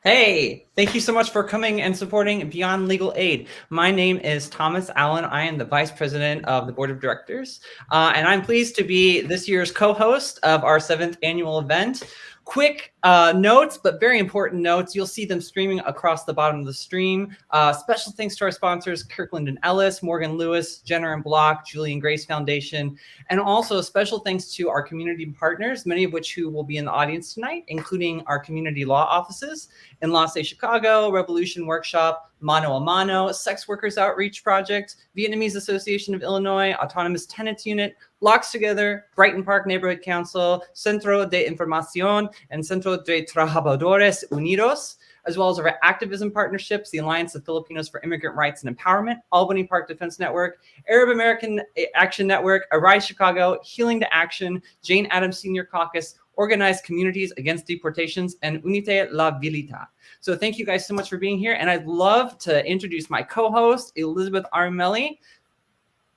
Hey, thank you so much for coming and supporting Beyond Legal Aid. My name is Thomas Allen. I am the Vice President of the Board of Directors, and I'm pleased to be this year's co-host of our 7th annual event. Quick notes, but very important notes. You'll see them streaming across the bottom of the stream. Special thanks to our sponsors, Kirkland & Ellis, Morgan Lewis, Jenner & Block, Julian Grace Foundation, and also special thanks to our community partners, many of which who will be in the audience tonight, including our community law offices in Los Angeles, Chicago, Revolution Workshop, Mano a Mano, Sex Workers Outreach Project, Vietnamese Association of Illinois, Autonomous Tenants Unit, Locks Together, Brighton Park Neighborhood Council, Centro de Información, and Centro de Trabajadores Unidos, as well as our activism partnerships, the Alliance of Filipinos for Immigrant Rights and Empowerment, Albany Park Defense Network, Arab American Action Network, Arise Chicago, Healing to Action, Jane Addams Senior Caucus, Organized Communities Against Deportations, and Unite la Vilita. So thank you guys so much for being here. And I'd love to introduce my co-host, Elizabeth Armelli.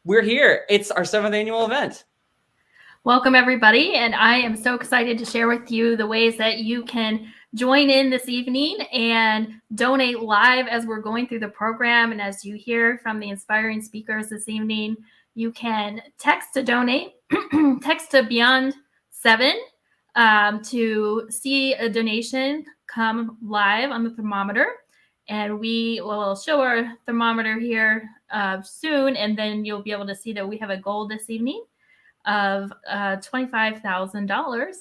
We're here. It's our 7th annual event. Welcome, everybody. And I am so excited to share with you the ways that you can join in this evening and donate live as we're going through the program. And as you hear from the inspiring speakers this evening, you can text to donate, text to Beyond 7 to see a donation come live on the thermometer. And we will show our thermometer here soon, and then you'll be able to see that we have a goal this evening of $25,000.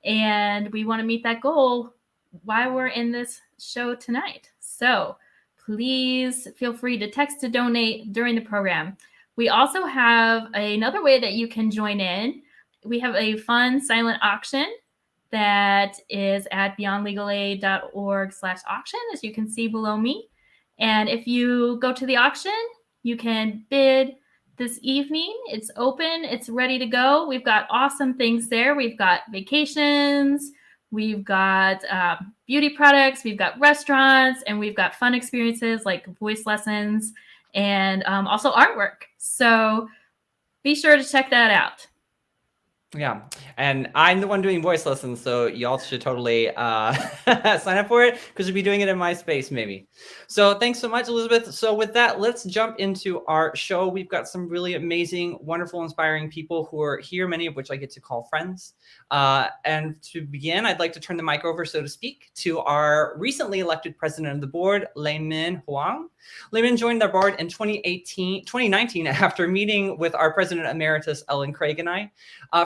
And we want to meet that goal while we're in this show tonight. So please feel free to text to donate during the program. We also have another way that you can join in. We have a fun silent auction that is at beyondlegalaid.org/auction, as you can see below me. And if you go to the auction, you can bid this evening. It's open, it's ready to go. We've got awesome things there. We've got vacations, we've got beauty products, we've got restaurants, and we've got fun experiences like voice lessons and also artwork. So be sure to check that out. Yeah, and I'm the one doing voice lessons, so y'all should totally sign up for it because we'll be doing it in my space maybe. So thanks so much, Elizabeth. So with that, let's jump into our show. We've got some really amazing, wonderful, inspiring people who are here, many of which I get to call friends. And to begin, I'd like to turn the mic over, so to speak, to our recently elected president of the board, Lei-Min Huang. Lei-Min joined our board in 2019 after meeting with our president emeritus, Ellen Craig, and I.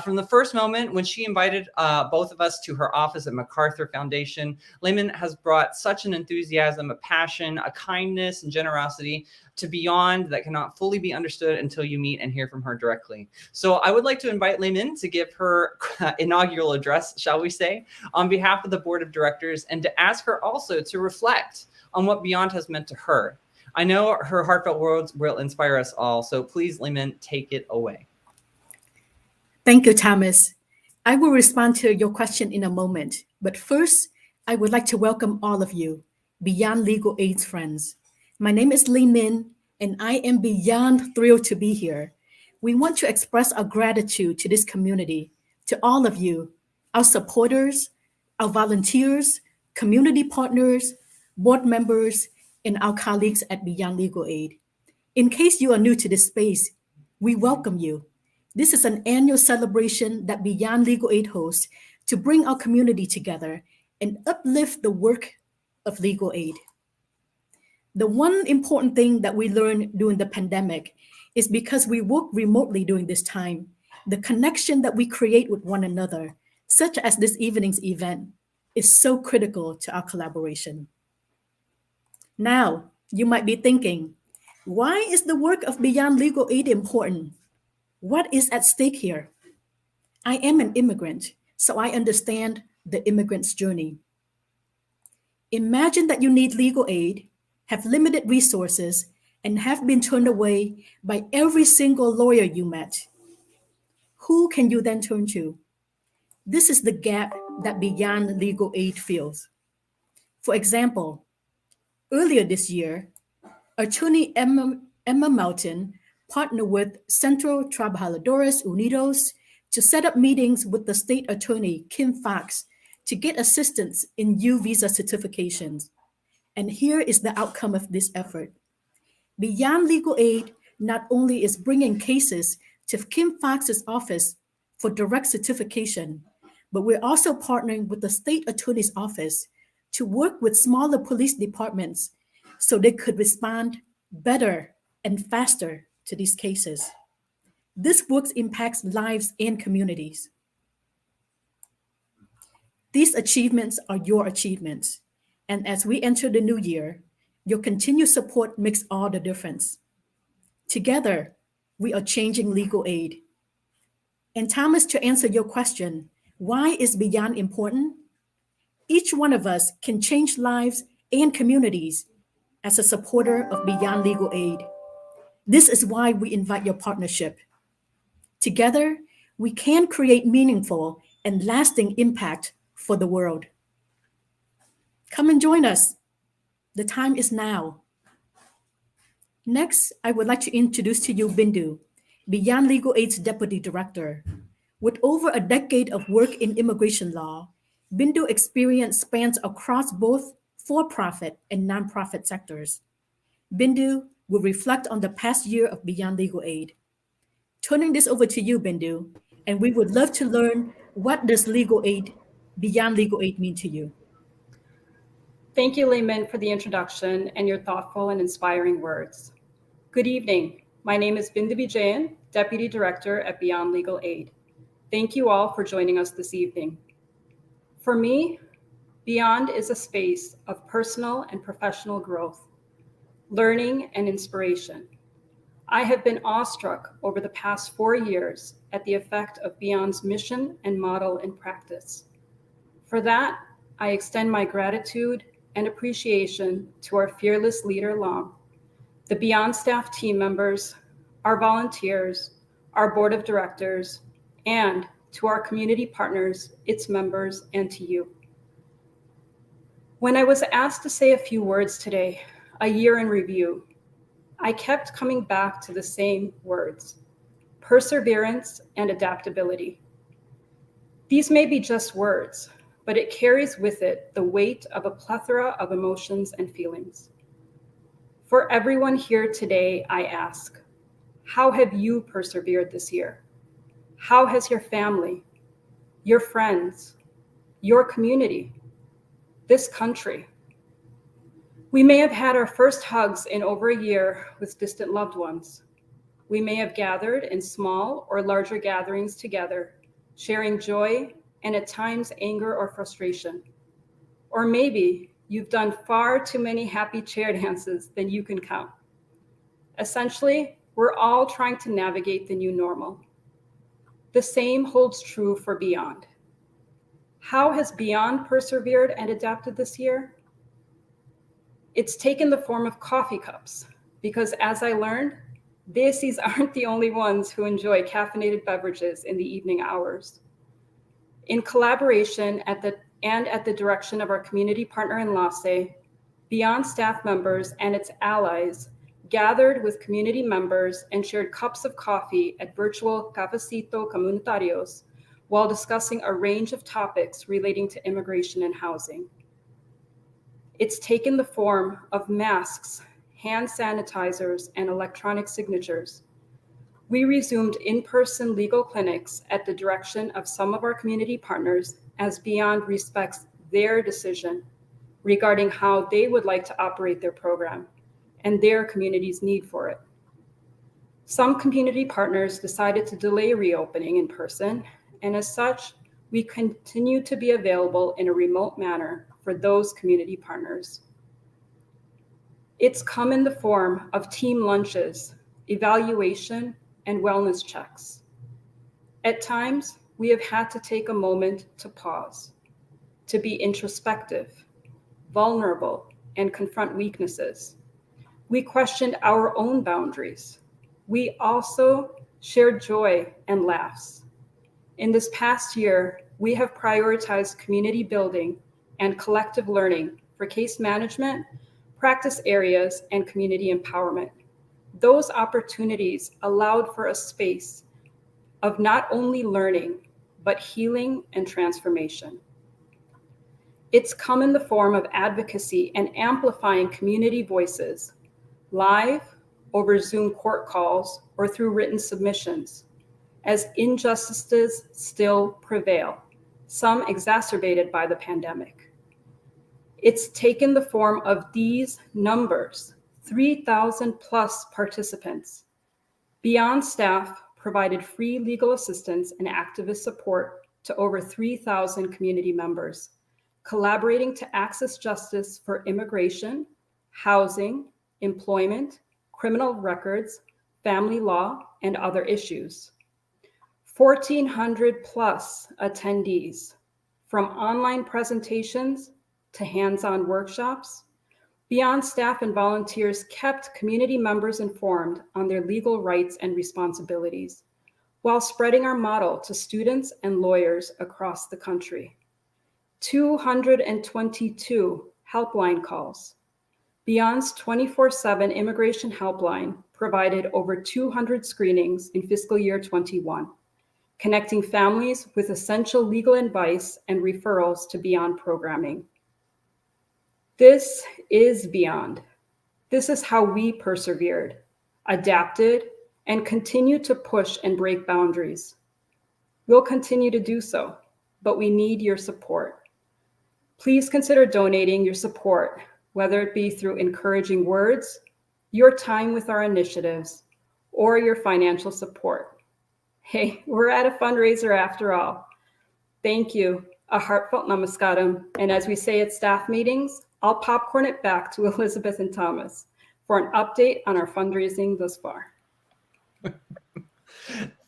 From the first moment when she invited both of us to her office at MacArthur Foundation, Lei-Min has brought such an enthusiasm, a passion, a kindness, and generosity to Beyond that cannot fully be understood until you meet and hear from her directly. So I would like to invite Lei-Min to give her inaugural address, shall we say, on behalf of the board of directors, and to ask her also to reflect on what Beyond has meant to her. I know her heartfelt words will inspire us all, so please, Lei-Min, take it away. Thank you, Thomas. I will respond to your question in a moment, but first, I would like to welcome all of you, Beyond Legal Aid's friends. My name is Lei-Min, and I am beyond thrilled to be here. We want to express our gratitude to this community, to all of you, our supporters, our volunteers, community partners, board members, and our colleagues at Beyond Legal Aid. In case you are new to this space, we welcome you. This is an annual celebration that Beyond Legal Aid hosts to bring our community together and uplift the work of legal aid. The one important thing that we learned during the pandemic is because we work remotely during this time, the connection that we create with one another, such as this evening's event, is so critical to our collaboration. Now, you might be thinking, why is the work of Beyond Legal Aid important? What is at stake here? I am an immigrant, so I understand the immigrant's journey. Imagine that you need legal aid, have limited resources, and have been turned away by every single lawyer you met. Who can you then turn to? This is the gap that Beyond Legal Aid fills. For example, earlier this year, attorney Emma Melton partnered with Centro Trabajadores Unidos to set up meetings with the state attorney, Kim Fox, to get assistance in U visa certifications. And here is the outcome of this effort. Beyond Legal Aid not only is bringing cases to Kim Fox's office for direct certification, but we're also partnering with the state attorney's office to work with smaller police departments so they could respond better and faster to these cases. This work impacts lives and communities. These achievements are your achievements. And as we enter the new year, your continued support makes all the difference. Together, we are changing legal aid. And Thomas, to answer your question, why is Beyond important? Each one of us can change lives and communities as a supporter of Beyond Legal Aid. This is why we invite your partnership. Together, we can create meaningful and lasting impact for the world. Come and join us. The time is now. Next, I would like to introduce to you Bindu, Beyond Legal Aid's Deputy Director. With over a decade of work in immigration law, Bindu experience spans across both for-profit and nonprofit sectors. Bindu will reflect on the past year of Beyond Legal Aid. Turning this over to you, Bindu, and we would love to learn, what does legal aid, Beyond Legal Aid, mean to you? Thank you, Layman, for the introduction and your thoughtful and inspiring words. Good evening. My name is Bindu Vijayan, Deputy Director at Beyond Legal Aid. Thank you all for joining us this evening. For me, Beyond is a space of personal and professional growth, learning and inspiration. I have been awestruck over the past 4 years at the effect of Beyond's mission and model in practice. For that, I extend my gratitude and appreciation to our fearless leader, Long, the Beyond staff team members, our volunteers, our board of directors, and to our community partners, its members, and to you. When I was asked to say a few words today, a year in review, I kept coming back to the same words: perseverance and adaptability. These may be just words, but it carries with it the weight of a plethora of emotions and feelings. For everyone here today, I ask, how have you persevered this year? How has your family, your friends, your community, this country? We may have had our first hugs in over a year with distant loved ones. We may have gathered in small or larger gatherings together, sharing joy and at times anger or frustration. Or maybe you've done far too many happy chair dances than you can count. Essentially, we're all trying to navigate the new normal. The same holds true for Beyond. How has Beyond persevered and adapted this year? It's taken the form of coffee cups, because as I learned, desis aren't the only ones who enjoy caffeinated beverages in the evening hours. In collaboration at the direction of our community partner Enlace, Beyond staff members and its allies gathered with community members and shared cups of coffee at virtual cafecito comunitarios while discussing a range of topics relating to immigration and housing. It's taken the form of masks, hand sanitizers, and electronic signatures. We resumed in-person legal clinics at the direction of some of our community partners as Beyond respects their decision regarding how they would like to operate their program and their community's need for it. Some community partners decided to delay reopening in person, and as such, we continue to be available in a remote manner for those community partners. It's come in the form of team lunches, evaluation, and wellness checks. At times, we have had to take a moment to pause, to be introspective, vulnerable, and confront weaknesses. We questioned our own boundaries. We also shared joy and laughs. In this past year, we have prioritized community building and collective learning for case management, practice areas, and community empowerment. Those opportunities allowed for a space of not only learning, but healing and transformation. It's come in the form of advocacy and amplifying community voices, live, over Zoom court calls, or through written submissions, as injustices still prevail, some exacerbated by the pandemic. It's taken the form of these numbers, 3,000 plus participants. Beyond staff provided free legal assistance and activist support to over 3,000 community members, collaborating to access justice for immigration, housing, employment, criminal records, family law, and other issues. 1,400 plus attendees, from online presentations to hands-on workshops. Beyond staff and volunteers kept community members informed on their legal rights and responsibilities, while spreading our model to students and lawyers across the country. 222 helpline calls. Beyond's 24/7 immigration helpline provided over 200 screenings in fiscal year 21, connecting families with essential legal advice and referrals to Beyond programming. This is Beyond. This is how we persevered, adapted, and continue to push and break boundaries. We'll continue to do so, but we need your support. Please consider donating your support, whether it be through encouraging words, your time with our initiatives, or your financial support. Hey, we're at a fundraiser after all. Thank you, a heartfelt namaskaram, and as we say at staff meetings, I'll popcorn it back to Elizabeth and Thomas for an update on our fundraising thus far.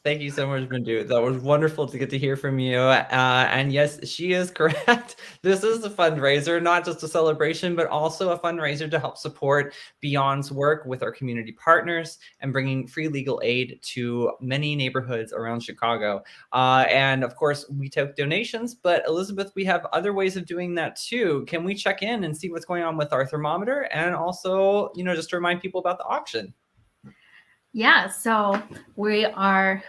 Thank you so much, Bindu. That was wonderful to get to hear from you. And yes, she is correct. This is a fundraiser, not just a celebration, but also a fundraiser to help support Beyond's work with our community partners and bringing free legal aid to many neighborhoods around Chicago. And of course, we take donations, but Elizabeth, we have other ways of doing that too. Can we check in and see what's going on with our thermometer? And also, just to remind people about the auction. Yeah, so we are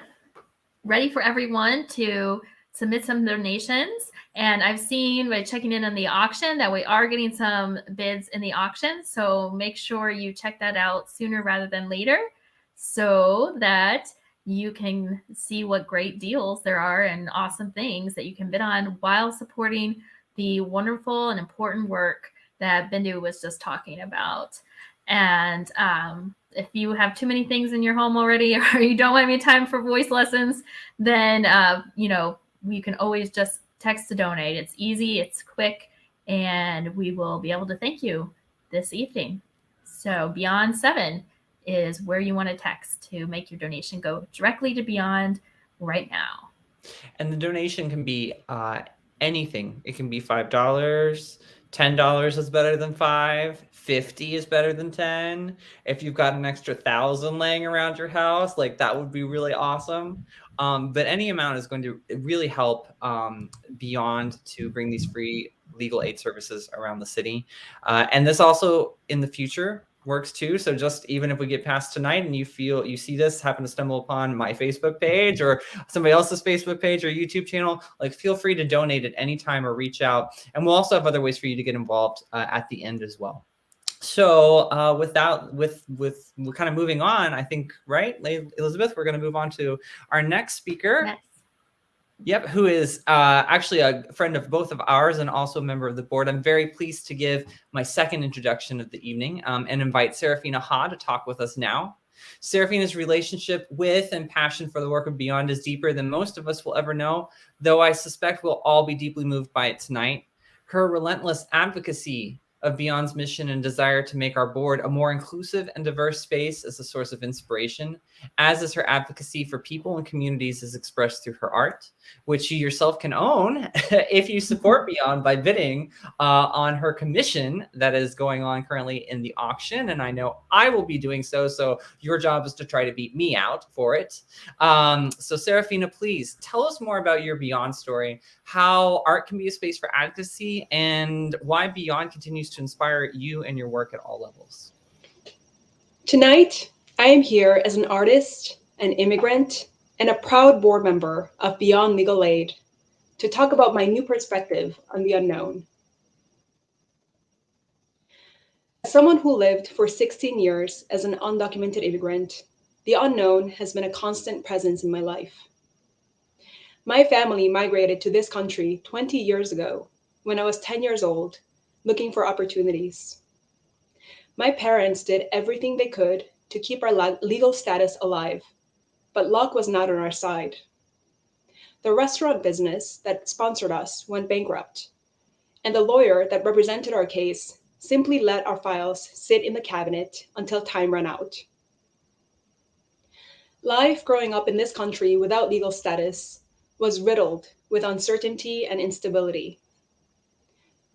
ready for everyone to submit some donations. And I've seen by checking in on the auction that we are getting some bids in the auction. So make sure you check that out sooner rather than later so that you can see what great deals there are and awesome things that you can bid on while supporting the wonderful and important work that Bindu was just talking about. And if you have too many things in your home already, or you don't have any time for voice lessons, then, you can always just text to donate. It's easy, it's quick, and we will be able to thank you this evening. So Beyond 7 is where you want to text to make your donation go directly to Beyond right now. And the donation can be anything. It can be $5. $10 is better than $5. $50 is better than $10. If you've got an extra 1,000 laying around your house, like that would be really awesome. But any amount is going to really help Beyond to bring these free legal aid services around the city. And this also in the future works too. So just even if we get past tonight and you see this, happen to stumble upon my Facebook page or somebody else's Facebook page or YouTube channel, like feel free to donate at any time or reach out. And we'll also have other ways for you to get involved at the end as well. So with kind of moving on, I think, right, Elizabeth, we're going to move on to our next speaker. Yes. Yep, who is actually a friend of both of ours and also a member of the board. I'm very pleased to give my second introduction of the evening and invite Serafina Ha to talk with us now. Serafina's relationship with and passion for the work of Beyond is deeper than most of us will ever know, though I suspect we'll all be deeply moved by it tonight. Her relentless advocacy of Beyond's mission and desire to make our board a more inclusive and diverse space is a source of inspiration, as is her advocacy for people and communities as expressed through her art, which you yourself can own if you support Beyond by bidding on her commission that is going on currently in the auction. And I know I will be doing so. So your job is to try to beat me out for it. So Serafina, please tell us more about your Beyond story, how art can be a space for advocacy, and why Beyond continues to inspire you and your work at all levels. Tonight, I am here as an artist, an immigrant, and a proud board member of Beyond Legal Aid to talk about my new perspective on the unknown. As someone who lived for 16 years as an undocumented immigrant, the unknown has been a constant presence in my life. My family migrated to this country 20 years ago when I was 10 years old, looking for opportunities. My parents did everything they could to keep our legal status alive, but luck was not on our side. The restaurant business that sponsored us went bankrupt, and the lawyer that represented our case simply let our files sit in the cabinet until time ran out. Life growing up in this country without legal status was riddled with uncertainty and instability.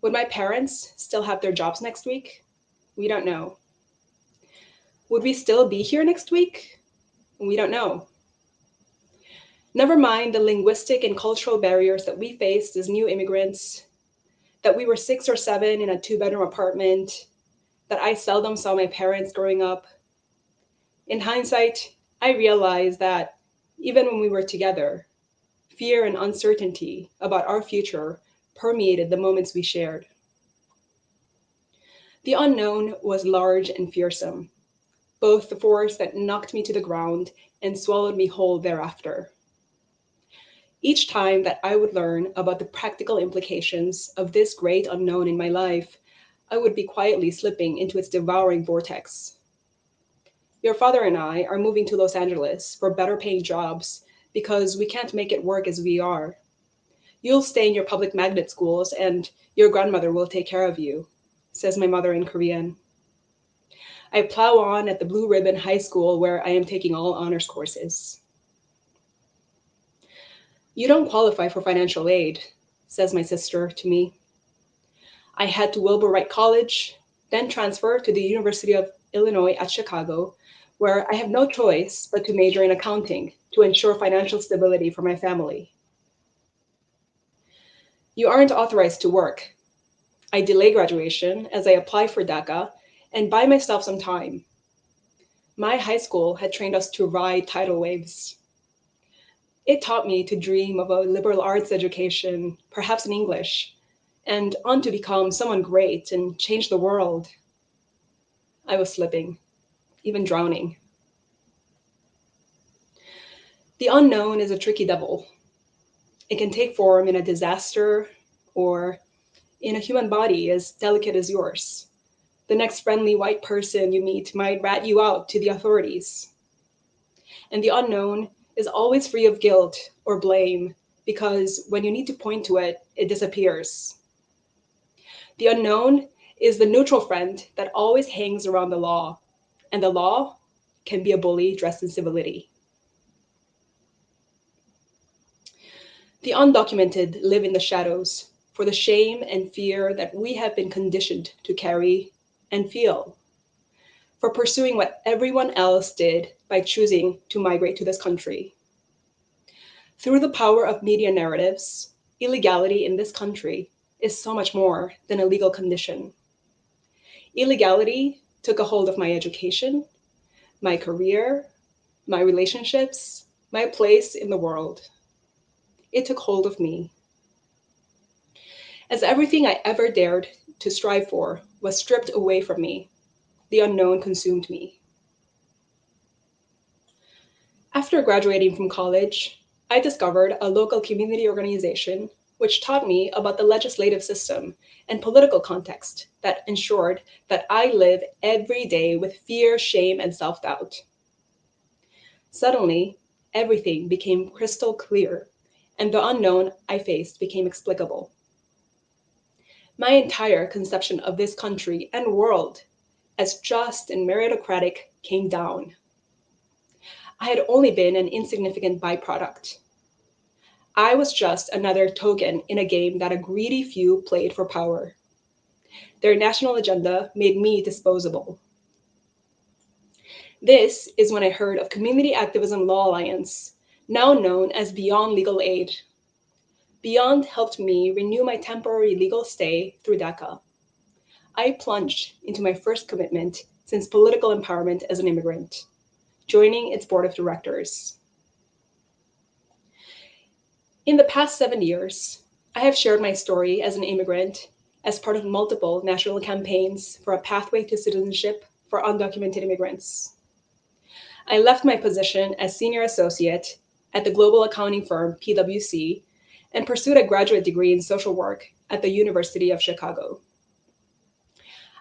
Would my parents still have their jobs next week? We don't know. Would we still be here next week? We don't know. Never mind the linguistic and cultural barriers that we faced as new immigrants, that we were 6 or 7 in a 2-bedroom apartment, that I seldom saw my parents growing up. In hindsight, I realized that even when we were together, fear and uncertainty about our future permeated the moments we shared. The unknown was large and fearsome, both the force that knocked me to the ground and swallowed me whole thereafter. Each time that I would learn about the practical implications of this great unknown in my life, I would be quietly slipping into its devouring vortex. Your father and I are moving to Los Angeles for better paying jobs because we can't make it work as we are. You'll stay in your public magnet schools and your grandmother will take care of you, says my mother in Korean. I plow on at the Blue Ribbon High School where I am taking all honors courses. You don't qualify for financial aid, says my sister to me. I head to Wilbur Wright College, then transfer to the University of Illinois at Chicago, where I have no choice but to major in accounting to ensure financial stability for my family. You aren't authorized to work. I delay graduation as I apply for DACA and buy myself some time. My high school had trained us to ride tidal waves. It taught me to dream of a liberal arts education, perhaps in English, and on to become someone great and change the world. I was slipping, even drowning. The unknown is a tricky devil. It can take form in a disaster or in a human body as delicate as yours. The next friendly white person you meet might rat you out to the authorities. And the unknown is always free of guilt or blame because when you need to point to it, it disappears. The unknown is the neutral friend that always hangs around the law, and the law can be a bully dressed in civility. The undocumented live in the shadows for the shame and fear that we have been conditioned to carry and feel, for pursuing what everyone else did by choosing to migrate to this country. Through the power of media narratives, illegality in this country is so much more than a legal condition. Illegality took a hold of my education, my career, my relationships, my place in the world. It took hold of me. As everything I ever dared to strive for was stripped away from me, the unknown consumed me. After graduating from college, I discovered a local community organization which taught me about the legislative system and political context that ensured that I live every day with fear, shame, and self-doubt. Suddenly, everything became crystal clear, and the unknown I faced became explicable. My entire conception of this country and world as just and meritocratic came down. I had only been an insignificant byproduct. I was just another token in a game that a greedy few played for power. Their national agenda made me disposable. This is when I heard of Community Activism Law Alliance, now known as Beyond Legal Aid. Beyond helped me renew my temporary legal stay through DACA. I plunged into my first commitment since political empowerment as an immigrant, joining its board of directors. In the past 7 years, I have shared my story as an immigrant as part of multiple national campaigns for a pathway to citizenship for undocumented immigrants. I left my position as senior associate at the global accounting firm PwC and pursued a graduate degree in social work at the University of Chicago.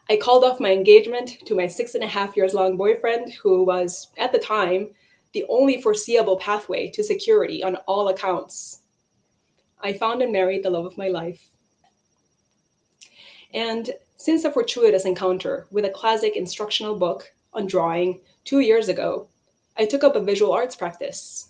I called off my engagement to my 6.5 years long boyfriend, who was, at the time, the only foreseeable pathway to security on all accounts. I found and married the love of my life. And since a fortuitous encounter with a classic instructional book on drawing 2 years ago, I took up a visual arts practice.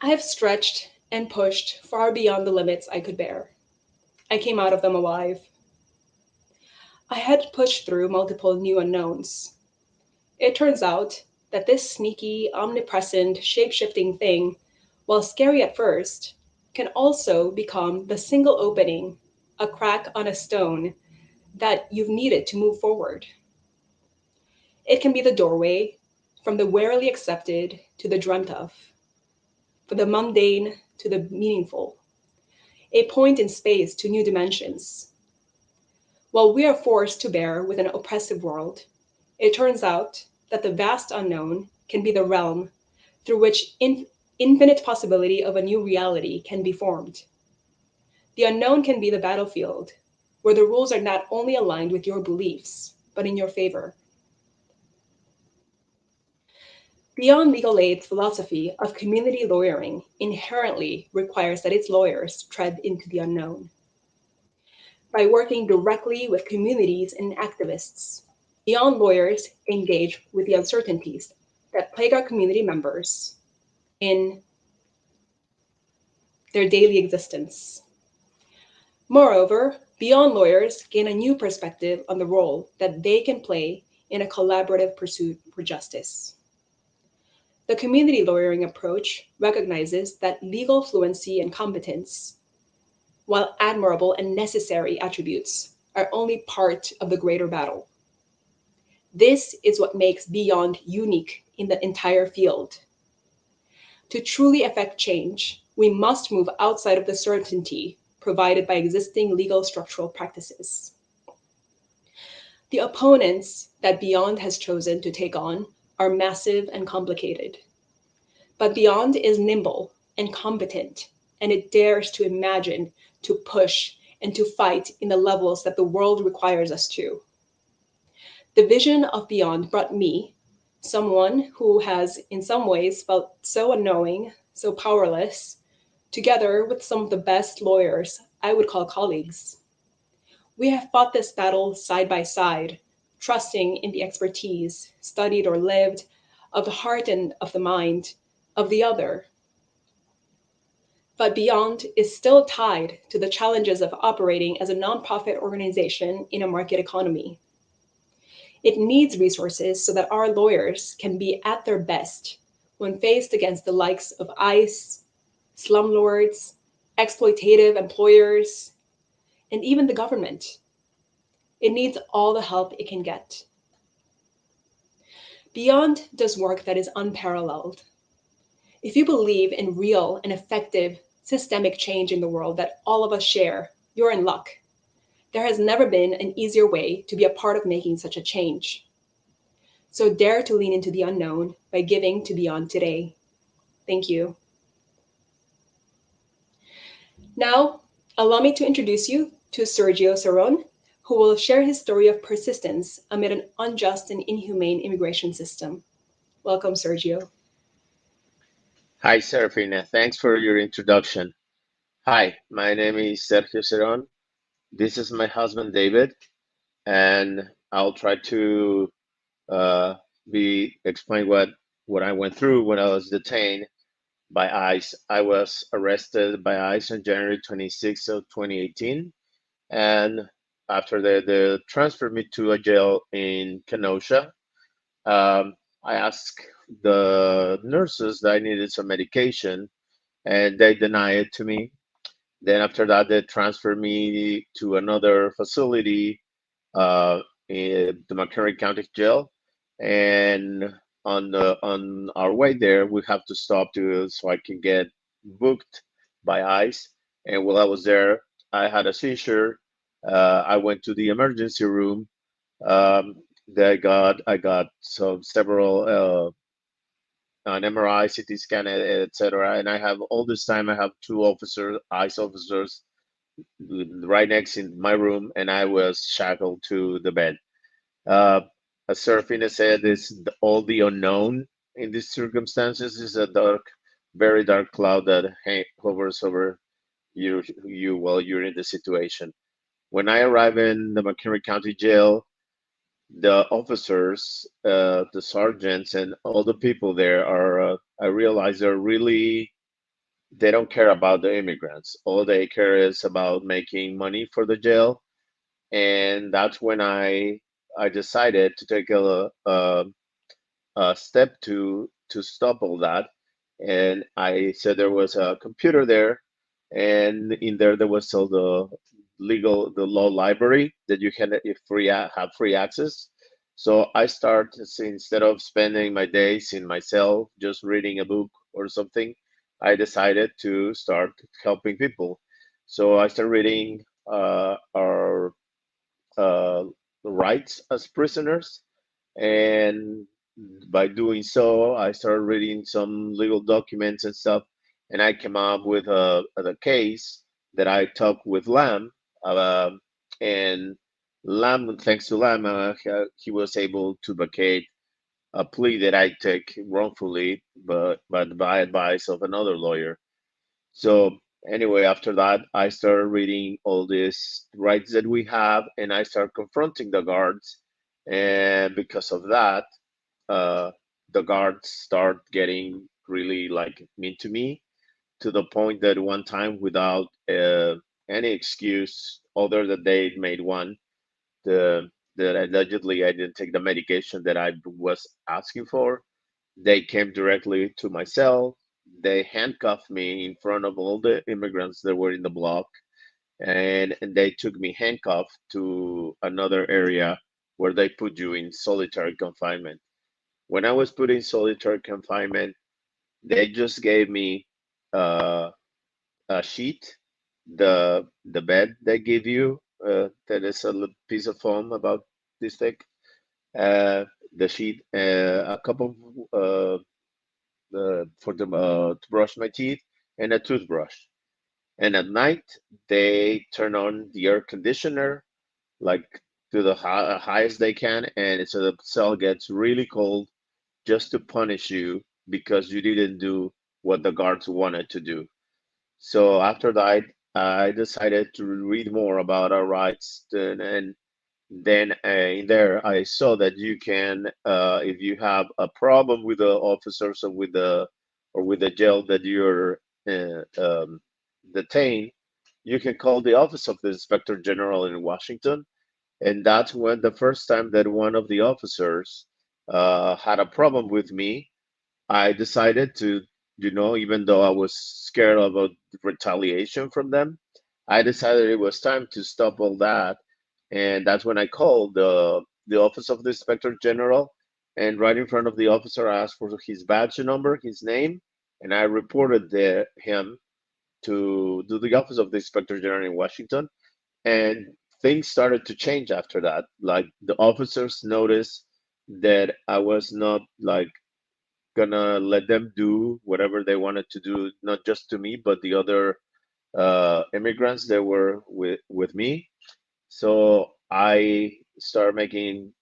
I have stretched and pushed far beyond the limits I could bear. I came out of them alive. I had pushed through multiple new unknowns. It turns out that this sneaky, omnipresent, shape-shifting thing, while scary at first, can also become the single opening, a crack on a stone, that you've needed to move forward. It can be the doorway from the warily accepted to the dreamt of, from the mundane to the meaningful, a point in space to new dimensions. While we are forced to bear with an oppressive world, it turns out that the vast unknown can be the realm through which infinite possibility of a new reality can be formed. The unknown can be the battlefield, where the rules are not only aligned with your beliefs, but in your favor. Beyond legal aid's philosophy of community lawyering inherently requires that its lawyers tread into the unknown. By working directly with communities and activists, Beyond lawyers engage with the uncertainties that plague our community members in their daily existence. Moreover, Beyond lawyers gain a new perspective on the role that they can play in a collaborative pursuit for justice. The community lawyering approach recognizes that legal fluency and competence, while admirable and necessary attributes, are only part of the greater battle. This is what makes Beyond unique in the entire field. To truly affect change, we must move outside of the certainty provided by existing legal structural practices. The opponents that Beyond has chosen to take on are massive and complicated. But Beyond is nimble and competent, and it dares to imagine, to push, and to fight in the levels that the world requires us to. The vision of Beyond brought me, someone who has in some ways felt so unknowing, so powerless, together with some of the best lawyers I would call colleagues. We have fought this battle side by side, trusting in the expertise, studied or lived, of the heart and of the mind of the other. But Beyond is still tied to the challenges of operating as a nonprofit organization in a market economy. It needs resources so that our lawyers can be at their best when faced against the likes of ICE, slumlords, exploitative employers, and even the government. It needs all the help it can get. Beyond does work that is unparalleled. If you believe in real and effective systemic change in the world that all of us share, you're in luck. There has never been an easier way to be a part of making such a change. So dare to lean into the unknown by giving to Beyond today. Thank you. Now, allow me to introduce you to Sergio Cerón, who will share his story of persistence amid an unjust and inhumane immigration system. Welcome, Sergio. Hi, Serafina. Thanks for your introduction. Hi, my name is Sergio Cerón. This is my husband, David, and I'll try to uh, be explain what I went through when I was detained by ICE. I was arrested by ICE on January 26th of 2018, and after they transferred me to a jail in Kenosha. I asked the nurses that I needed some medication, and they denied it to me. Then after that, they transferred me to another facility in the McHenry County Jail, and on our way there, we have to stop to so I can get booked by ICE. And while I was there, I had a seizure. I went to the emergency room. Um, I got several an MRI, CT scan, etc. And I have all this time. I have two ICE officers, right next in my room, and I was shackled to the bed. Uh, as Serafina said, all the unknown in these circumstances is a very dark cloud that hovers over you while you're in the situation. When I arrive in the McHenry County Jail, the officers, the sergeants, and all the people there I realize they don't care about the immigrants. All they care is about making money for the jail. And that's when I decided to take a step to stop all that. And I said there was a computer there, and in there was all the law library that you can have free access. So I instead of spending my days in my cell just reading a book or something, I decided to start helping people. So I started reading our uh, rights as prisoners. And by doing so, I started reading some legal documents and stuff. And I came up with a case that I talked with Lamb. Uh, and Lamb, thanks to Lamb, he was able to vacate a plea that I took wrongfully, but by advice of another lawyer. So anyway, after that, I started reading all these rights that we have, and I started confronting the guards. And because of that, uh, the guards start getting really like mean to me, to the point that one time, without any excuse other than they made one, the that allegedly I didn't take the medication that I was asking for. They came directly to my cell. They handcuffed me in front of all the immigrants that were in the block, and they took me handcuffed to another area where they put you in solitary confinement. When I was put in solitary confinement, they just gave me uh, a sheet, the bed they give you, that is a piece of foam about this thick, the sheet, a cup of to brush my teeth, and a toothbrush. And at night, they turn on the air conditioner like to the highest they can, and so the cell gets really cold just to punish you because you didn't do what the guards wanted to do. So after that, I decided to read more about our rights, and then in there I saw that you can, if you have a problem with the officers or with the jail that you're detained, you can call the office of the Inspector General in Washington. And that's when the first time that one of the officers had a problem with me, I decided to, even though I was scared about retaliation from them, I decided it was time to stop all that. And that's when I called the office of the Inspector General. And right in front of the officer, I asked for his badge number, his name, and I reported him to the office of the Inspector General in Washington. And things started to change after that. Like the officers noticed that I was not like gonna let them do whatever they wanted to do, not just to me, but the other immigrants that were with me. So I started making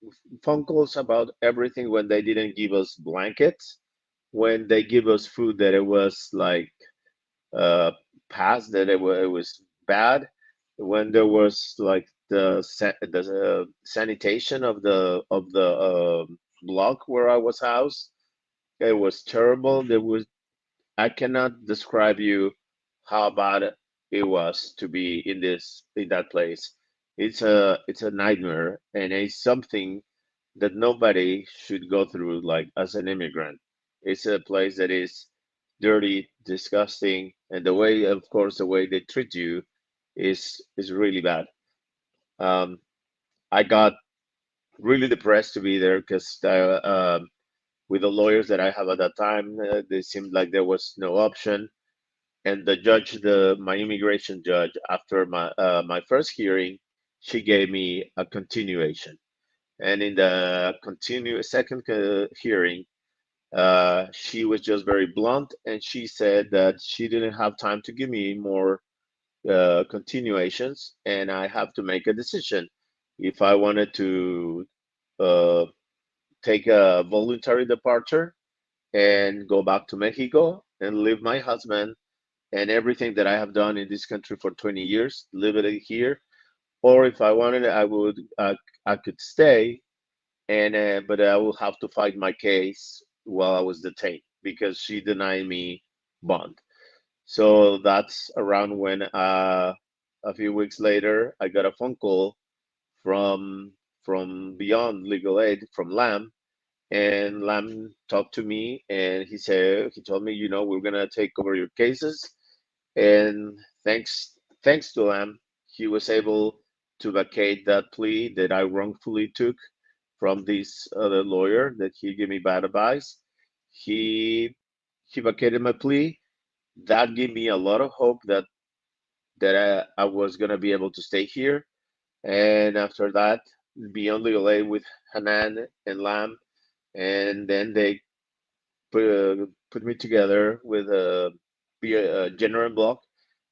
phone calls about everything when they didn't give us blankets, when they give us food that it was like uh, past that it was bad, when there was like the sanitation of the block where I was housed. It was terrible. There was I cannot describe you how bad it was to be in that place. It's a nightmare, and it's something that nobody should go through like as an immigrant. It's a place that is dirty, disgusting, and the way, of course, the way they treat you is really bad. Um, I got really depressed to be there because with the lawyers that I have at that time, they seemed like there was no option. And the judge, the my immigration judge, after my first hearing, she gave me a continuation. And in the second hearing, she was just very blunt, and she said that she didn't have time to give me more continuations, and I have to make a decision if I wanted to uh, take a voluntary departure and go back to Mexico and leave my husband and everything that I have done in this country for 20 years, live it here, or if I wanted, I could stay, and but I will have to fight my case while I was detained because she denied me bond. So that's around when a few weeks later I got a phone call from Beyond Legal Aid from Lam, and Lam talked to me and he told me, we're gonna take over your cases, and thanks to Lam, he was able to vacate that plea that I wrongfully took from this other lawyer that he gave me bad advice. He he vacated my plea. That gave me a lot of hope that I was gonna be able to stay here. And after that, Beyond Legal Aid with Hanan and Lam, and then they put me together with a general block,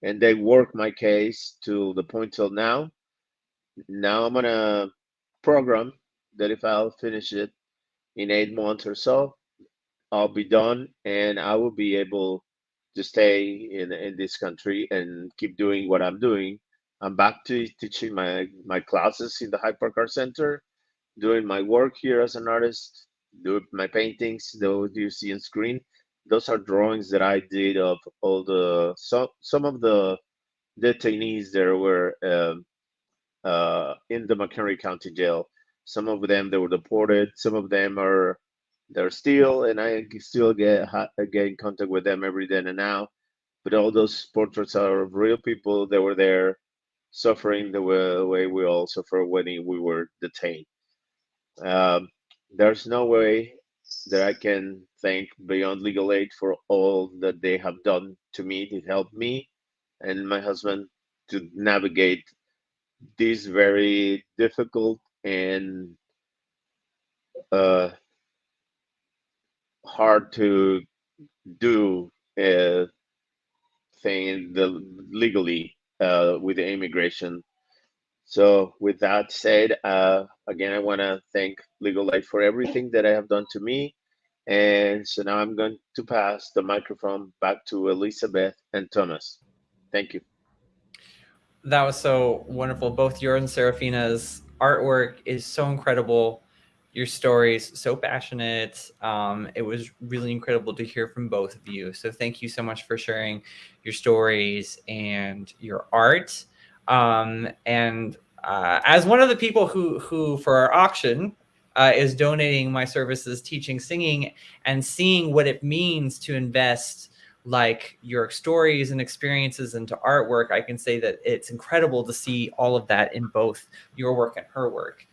and they worked my case to the point till now. Now I'm on a program that if I'll finish it in 8 months or so, I'll be done, and I will be able to stay in this country and keep doing what I'm doing. I'm back to teaching my classes in the Hyde Park Art Center, doing my work here as an artist, do my paintings, those you see on screen. Those are drawings that I did of all the some of the detainees that were in the McHenry County Jail. Some of them they were deported. Some of them they're still, and I still get in contact with them every then and now. But all those portraits are of real people that were there, suffering the way we all suffer when we were detained. Um, there's no way that I can thank Beyond Legal Aid for all that they have done to me to help me and my husband to navigate this very difficult and uh, hard to do thing legally with the immigration. So, with that said, again, I want to thank Legal Aid for everything that I have done to me. And so now I'm going to pass the microphone back to Elizabeth and Thomas. Thank you. That was so wonderful. Both yours and Serafina's artwork is so incredible. Your stories so passionate. It was really incredible to hear from both of you. So thank you so much for sharing your stories and your art. And as one of the people who for our auction is donating my services, teaching singing, and seeing what it means to invest like your stories and experiences into artwork, I can say that it's incredible to see all of that in both your work and her work.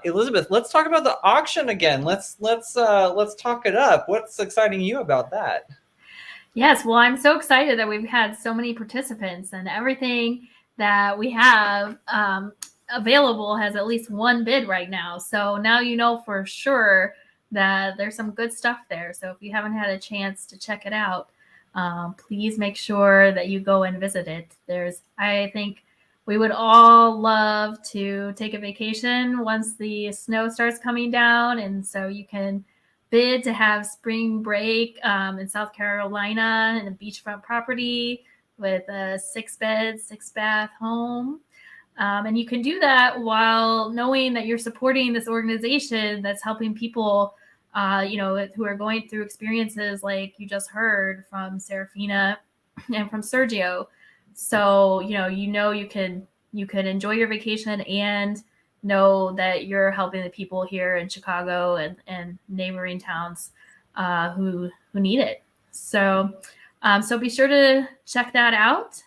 Elizabeth, let's talk about the auction again. Let's talk it up. What's exciting you about that? Yes, well, I'm so excited that we've had so many participants, and everything that we have available has at least one bid right now. So now you know for sure that there's some good stuff there. So if you haven't had a chance to check it out, please make sure that you go and visit it. I think we would all love to take a vacation once the snow starts coming down, and so you can bid to have spring break in South Carolina in a beachfront property with a 6-bed, 6-bath home. And you can do that while knowing that you're supporting this organization that's helping people, who are going through experiences like you just heard from Serafina and from Sergio. So, you can enjoy your vacation and know that you're helping the people here in Chicago and neighboring towns who need it. So, so be sure to check that out.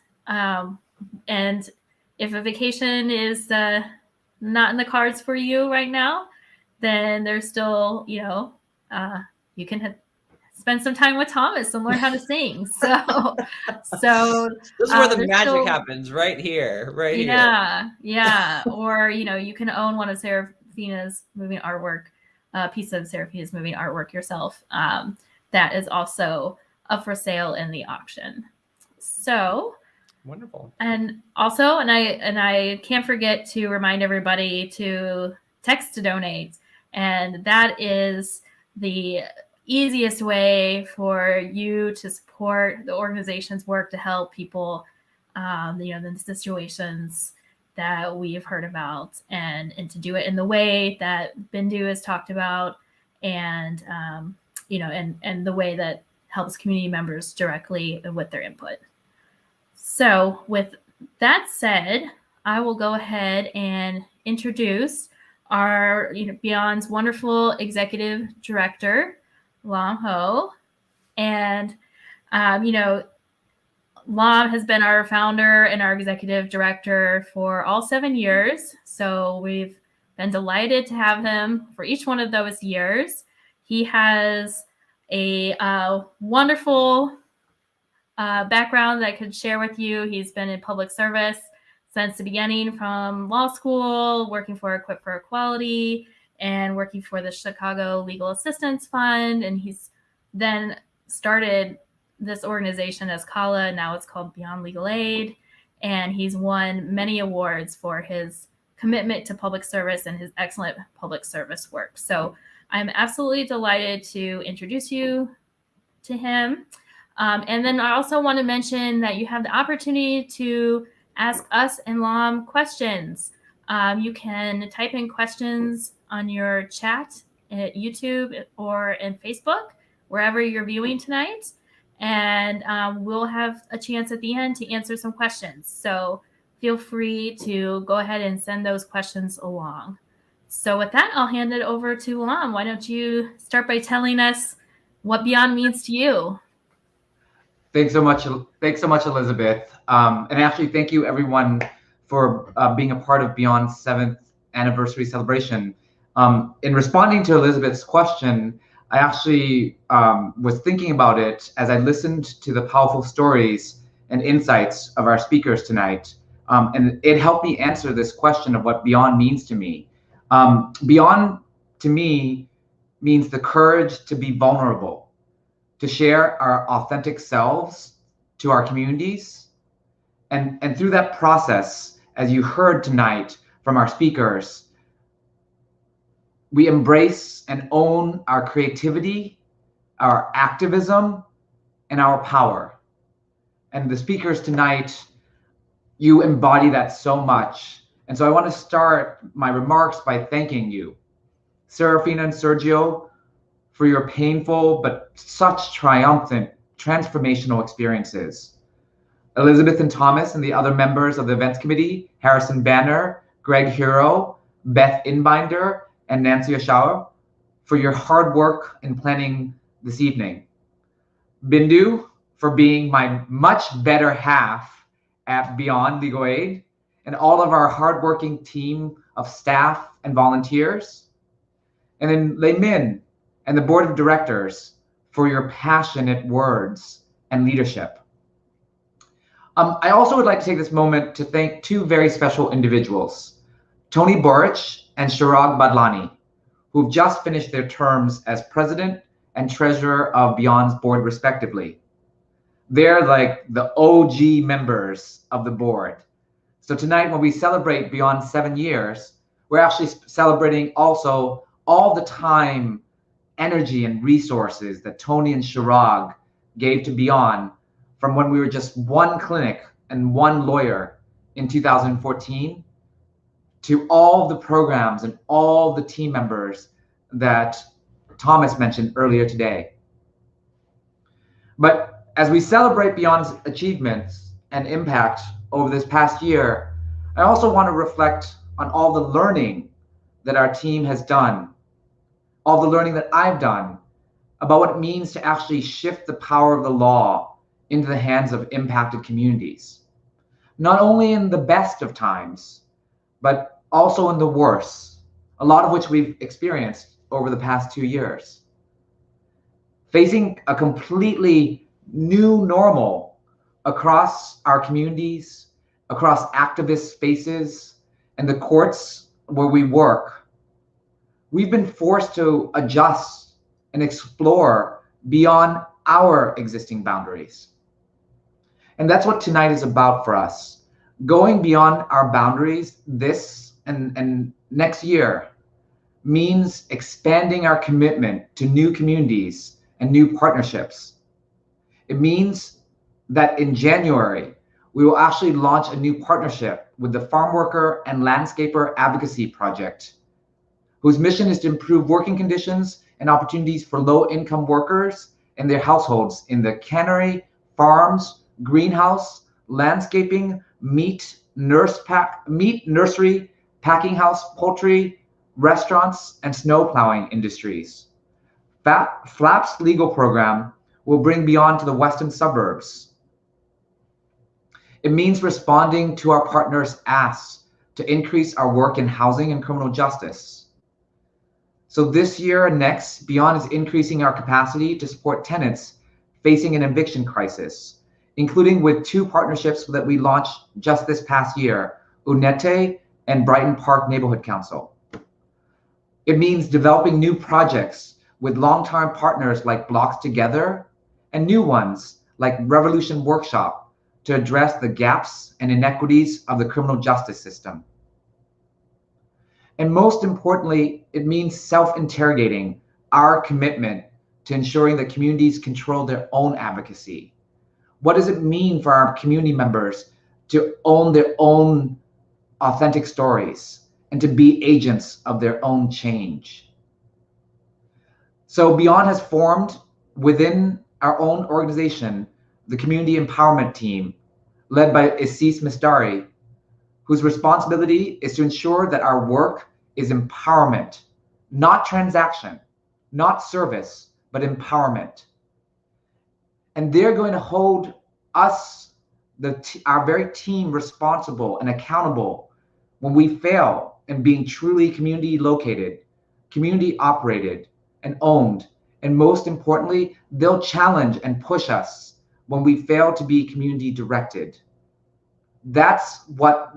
And if a vacation is not in the cards for you right now, then there's still, you can spend some time with Thomas and learn how to sing. So this is where the there's magic happens, right here, right here. Yeah. Or, you can own one of Serafina's moving artwork, a piece of Serafina's moving artwork yourself. That is also up for sale in the auction. So wonderful. And also, and I can't forget to remind everybody to text to donate. And that is the easiest way for you to support the organization's work to help people, in the situations that we've heard about, and to do it in the way that Bindu has talked about, and and the way that helps community members directly with their input. So with that said, I will go ahead and introduce our Beyond's wonderful executive director, Lam Ho. And, Lam has been our founder and our executive director for all 7 years. So we've been delighted to have him for each one of those years. He has a wonderful background that I could share with you. He's been in public service since the beginning, from law school, working for Equip for Equality, and working for the Chicago Legal Assistance Fund. And he's then started this organization as CALA. Now it's called Beyond Legal Aid. And he's won many awards for his commitment to public service and his excellent public service work. So I'm absolutely delighted to introduce you to him. And then I also want to mention that you have the opportunity to ask us and Lam questions. You can type in questions on your chat at YouTube or in Facebook, wherever you're viewing tonight. And we'll have a chance at the end to answer some questions. So feel free to go ahead and send those questions along. So with that, I'll hand it over to Lam. Why don't you start by telling us what Beyond means to you? Thanks so much, Elizabeth. And actually, thank you everyone for being a part of Beyond's 7th anniversary celebration. In responding to Elizabeth's question, I actually was thinking about it as I listened to the powerful stories and insights of our speakers tonight. And it helped me answer this question of what Beyond means to me. Beyond, to me, means the courage to be vulnerable, to share our authentic selves to our communities. And through that process, as you heard tonight from our speakers, we embrace and own our creativity, our activism, and our power. And the speakers tonight, you embody that so much. And so I want to start my remarks by thanking you, Serafina and Sergio, for your painful but such triumphant, transformational experiences. Elizabeth and Thomas and the other members of the events committee, Harrison Banner, Greg Hero, Beth Inbinder, and Nancy Oshawa, for your hard work in planning this evening. Bindu, for being my much better half at Beyond Legal Aid, and all of our hardworking team of staff and volunteers. And then Lei Min and the board of directors for your passionate words and leadership. I also would like to take this moment to thank 2 very special individuals, Tony Borich and Shirag Badlani, who've just finished their terms as president and treasurer of Beyond's board, respectively. They're like the OG members of the board. So tonight, when we celebrate Beyond 7 years, we're actually celebrating also all the time, energy, and resources that Tony and Shirag gave to Beyond from when we were just 1 clinic and 1 lawyer in 2014 to all the programs and all the team members that Thomas mentioned earlier today. But as we celebrate Beyond's achievements and impact over this past year, I also want to reflect on all the learning that our team has done, all the learning that I've done about what it means to actually shift the power of the law into the hands of impacted communities, not only in the best of times, but also in the worst, a lot of which we've experienced over the past 2 years. Facing a completely new normal across our communities, across activist spaces, and the courts where we work, we've been forced to adjust and explore beyond our existing boundaries. And that's what tonight is about for us. Going beyond our boundaries this and next year means expanding our commitment to new communities and new partnerships. It means that in January, we will actually launch a new partnership with the Farm Worker and Landscaper Advocacy Project, whose mission is to improve working conditions and opportunities for low-income workers and their households in the cannery, farms, greenhouse, landscaping, meat, nursery, packing house, poultry, restaurants, and snow plowing industries. FLAP's legal program will bring Beyond to the western suburbs. It means responding to our partners' asks to increase our work in housing and criminal justice. So this year and next, Beyond is increasing our capacity to support tenants facing an eviction crisis, including with 2 partnerships that we launched just this past year, UNETE and Brighton Park Neighborhood Council. It means developing new projects with long-term partners like Blocks Together and new ones like Revolution Workshop to address the gaps and inequities of the criminal justice system. And most importantly, it means self-interrogating our commitment to ensuring that communities control their own advocacy. What does it mean for our community members to own their own authentic stories and to be agents of their own change? So Beyond has formed within our own organization, the Community Empowerment Team, led by Assis Mistari, whose responsibility is to ensure that our work is empowerment, not transaction, not service, but empowerment. And they're going to hold us, our very team, responsible and accountable when we fail in being truly community located, community operated, and owned. And most importantly, they'll challenge and push us when we fail to be community directed. That's what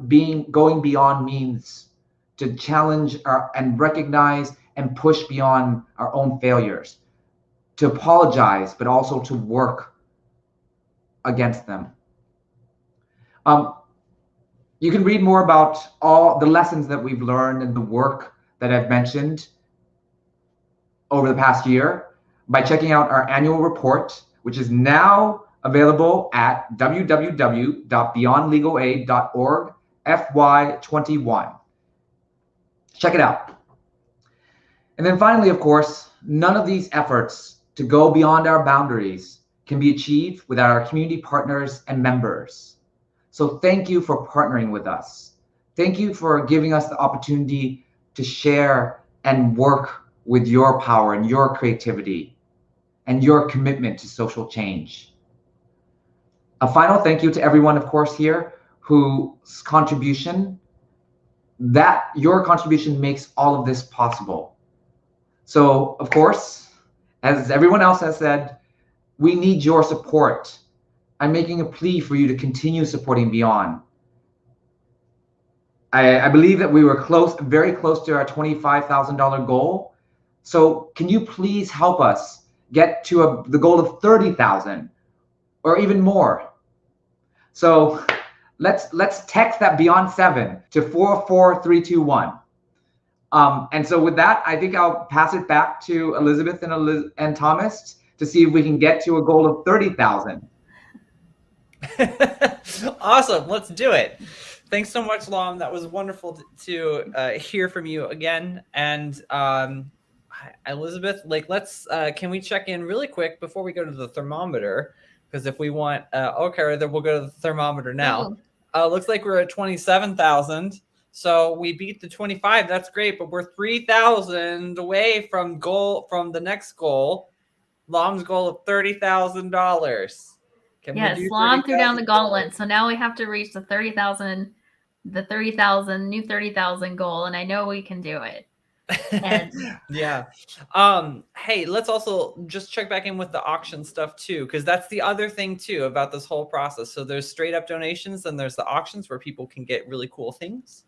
going beyond means, to challenge and recognize and push beyond our own failures, to apologize, but also to work against them. You can read more about all the lessons that we've learned and the work that I've mentioned over the past year by checking out our annual report, which is now available at www.beyondlegalaid.org FY21. Check it out. And then finally, of course, none of these efforts to go beyond our boundaries can be achieved without our community partners and members. So thank you for partnering with us. Thank you for giving us the opportunity to share and work with your power and your creativity and your commitment to social change. A final thank you to everyone, of course, here whose contribution, your contribution makes all of this possible. So, of course, as everyone else has said, we need your support. I'm making a plea for you to continue supporting Beyond. I believe that we were very close to our $25,000 goal. So can you please help us get to the goal of 30,000 or even more? So let's text that Beyond 7 to 44321. And so with that, I think I'll pass it back to Elizabeth and Thomas to see if we can get to a goal of 30,000. Awesome. Let's do it. Thanks so much, Lam. That was wonderful to hear from you again. And Elizabeth, let's can we check in really quick before we go to the thermometer? Because if we want, okay, then we'll go to the thermometer now. Looks like we're at 27,000. So we beat the 25. That's great, but we're 3,000 away from the next goal. Lom's goal of $30,000. Can Yes, we do Lom threw down the $30,000? gauntlet. So now we have to reach the 30,000 new 30,000 goal. And I know we can do it. And Yeah. Hey, let's also just check back in with the auction stuff too, because that's the other thing too about this whole process. So there's straight up donations and there's the auctions where people can get really cool things.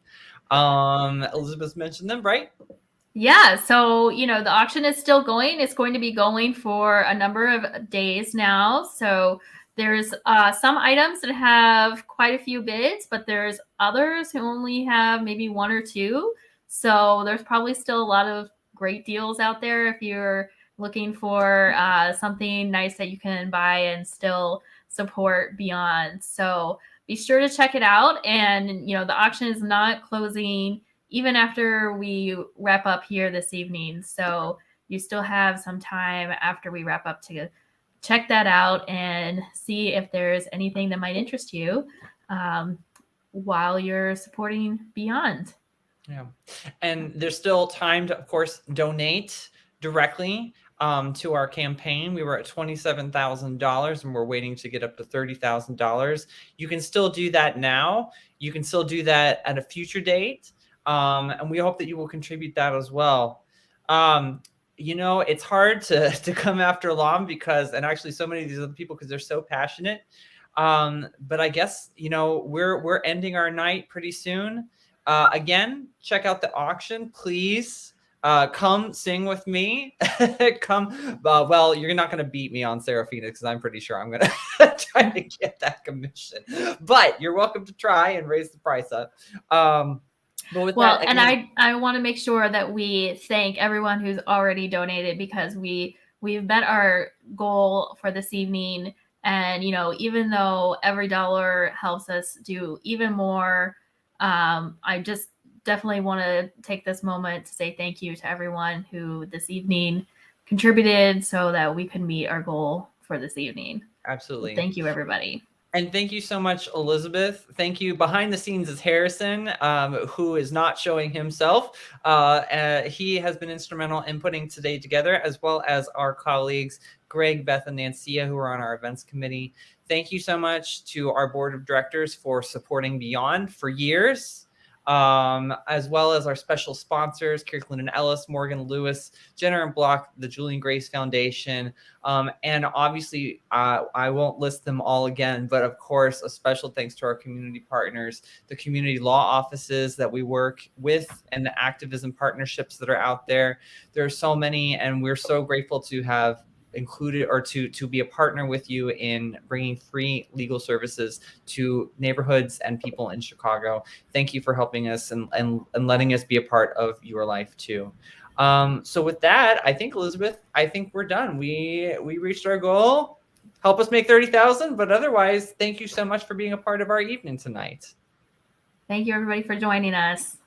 Elizabeth mentioned them, right? yeah, so the auction is still going. It's going to be going for a number of days now. So there's some items that have quite a few bids, but there's others who only have maybe one or two. So there's probably still a lot of great deals out there if you're looking for something nice that you can buy and still support Beyond. So be sure to check it out. And the auction is not closing even after we wrap up here this evening. So you still have some time after we wrap up to check that out and see if there's anything that might interest you while you're supporting Beyond. Yeah. And there's still time to, of course, donate directly to our campaign. We were at $27,000 and we're waiting to get up to $30,000. You can still do that now. You can still do that at a future date. And we hope that you will contribute that as well. It's hard to come after Lom because, and actually so many of these other people, because they're so passionate. But I guess, we're ending our night pretty soon. Again, check out the auction, please. Come sing with me. Come. Well, you're not going to beat me on Serafina because I'm pretty sure I'm going to try to get that commission. But you're welcome to try and raise the price up. But with that, and I want to make sure that we thank everyone who's already donated because we've met our goal for this evening. And even though every dollar helps us do even more, I just definitely want to take this moment to say thank you to everyone who this evening contributed so that we could meet our goal for this evening. Absolutely. Thank you, everybody. And thank you so much, Elizabeth. Thank you. Behind the scenes is Harrison, who is not showing himself. He has been instrumental in putting today together, as well as our colleagues, Greg, Beth, and Nancia, who are on our events committee. Thank you so much to our board of directors for supporting Beyond for years. As well as our special sponsors, Kirkland and Ellis, Morgan Lewis, Jenner and Block, the Julian Grace Foundation. And obviously, I won't list them all again, but of course, a special thanks to our community partners, the community law offices that we work with, and the activism partnerships that are out there. There are so many, and we're so grateful to have included or to be a partner with you in bringing free legal services to neighborhoods and people in Chicago. Thank you for helping us and letting us be a part of your life too. So with that, I think, Elizabeth, I think we're done. We reached our goal. Help us make 30,000, but otherwise, thank you so much for being a part of our evening tonight. Thank you, everybody, for joining us.